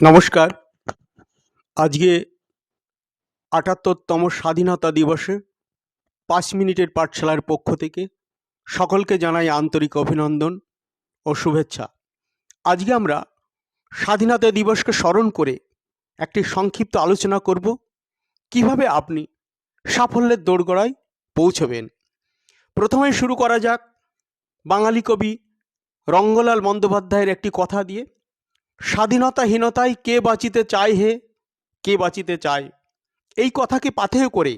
নমস্কার। আজকে ৭৮তম স্বাধীনতা দিবসে ৫ মিনিটের পাঠশালার পক্ষ থেকে সকলকে জানাই আন্তরিক অভিনন্দন ও শুভেচ্ছা। আজকে আমরা স্বাধীনতা দিবসকে স্মরণ করে একটি সংক্ষিপ্ত আলোচনা করব কিভাবে আপনি সাফল্যের দোরগোড়ায় পৌঁছবেন। প্রথমে শুরু করা যাক বাঙালি কবি রঙ্গলাল বন্দ্যোপাধ্যায়ের একটি কথা দিয়ে, স্বাধীনতাহীনতায় কে বাঁচিতে চায় হে, কে বাঁচিতে চায়। এই কথাকে পাথেয় করে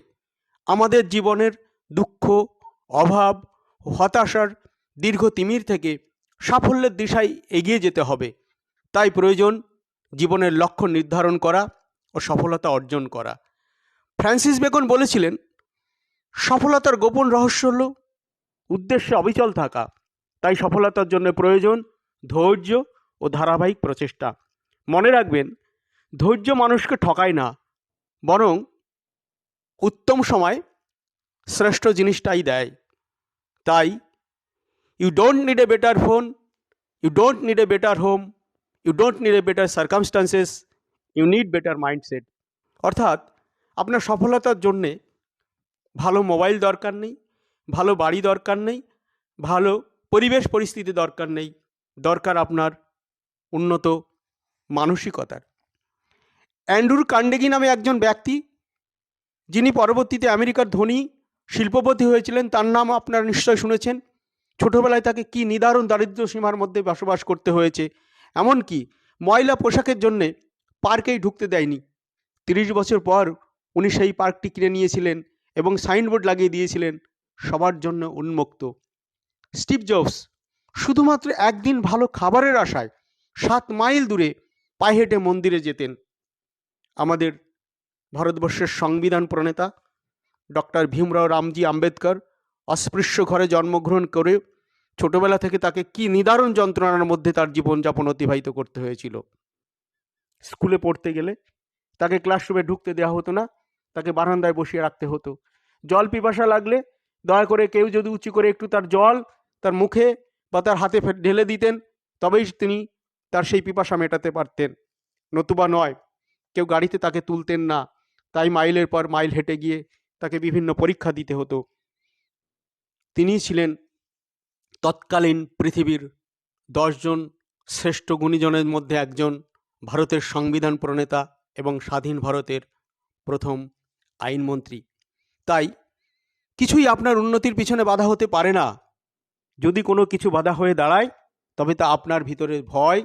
আমাদের জীবনের দুঃখ, অভাব, হতাশার দীর্ঘ তিমির থেকে সাফল্যের দিশায় এগিয়ে যেতে হবে। তাই প্রয়োজন জীবনের লক্ষ্য নির্ধারণ করা ও সফলতা অর্জন করা। ফ্রান্সিস বেকন বলেছিলেন, সফলতার গোপন রহস্য হল উদ্দেশ্যে অবিচল থাকা। তাই সফলতার জন্য প্রয়োজন ধৈর্য ও ধারাবাহিক প্রচেষ্টা। মনে রাখবেন, ধৈর্য মানুষকে ঠকায় না, বরং উত্তম সময় শ্রেষ্ঠ জিনিসটাই দেয়। তাই you don't need a better phone, you don't need a better home, you don't need a better circumstances, you need better mindset. অর্থাৎ আপনার সফলতার জন্যে ভালো মোবাইল দরকার নেই, ভালো বাড়ি দরকার নেই, ভালো পরিবেশ পরিস্থিতি দরকার নেই, দরকার আপনার উন্নত মানসিকতার। অ্যান্ড্রু কার্নেগি নামে একজন ব্যক্তি, যিনি পরবর্তীতে আমেরিকার ধনী শিল্পপতি হয়েছিলেন, তার নাম আপনারা নিশ্চয় শুনেছেন। ছোটোবেলায় তাকে কি নিদারুণ দারিদ্র্য সীমার মধ্যে বসবাস করতে হয়েছে, এমনকি ময়লা পোশাকের জন্যে পার্কেই ঢুকতে দেয়নি। 30 বছর পর উনি সেই পার্কটি কিনে নিয়েছিলেন এবং সাইনবোর্ড লাগিয়ে দিয়েছিলেন, সবার জন্য উন্মুক্ত। স্টিভ জবস শুধুমাত্র একদিন ভালো খাবারের আশায় 7 মাইল দূরে পায়ে হেঁটে মন্দিরে যেতেন। আমাদের ভারতবর্ষের সংবিধান প্রণেতা ডক্টর ভীমরাও রামজি আম্বেদকর অস্পৃশ্য ঘরে জন্মগ্রহণ করে ছোটবেলা থেকে তাকে কি নিদারুণ যন্ত্রণার মধ্যে তার জীবনযাপন অতিবাহিত করতে হয়েছিল। স্কুলে পড়তে গেলে তাকে ক্লাসরুমে ঢুকতে দেওয়া হতো না, তাকে বারান্দায় বসিয়ে রাখতে হতো। জল পিপাসা লাগলে দয়া করে কেউ যদি উঁচু করে একটু তার জল তার মুখে বা তার হাতে ঢেলে দিতেন, তবেই তিনি তার সেই পিপাসা মেটাতে পারতেন, নতুবা নয়। কেউ গাড়িতে তাকে তুলতেন না, তাই মাইলের পর মাইল হেঁটে গিয়ে তাকে বিভিন্ন পরীক্ষা দিতে হতো। তিনি ছিলেন তৎকালীন পৃথিবীর 10 জন শ্রেষ্ঠ গুণীজনের মধ্যে একজন, ভারতের সংবিধান প্রণেতা এবং স্বাধীন ভারতের প্রথম আইনমন্ত্রী। তাই কিছুই আপনার উন্নতির পিছনে বাধা হতে পারে না। যদি কোনো কিছু বাধা হয়ে দাঁড়ায়, তবে তা আপনার ভিতরে ভয়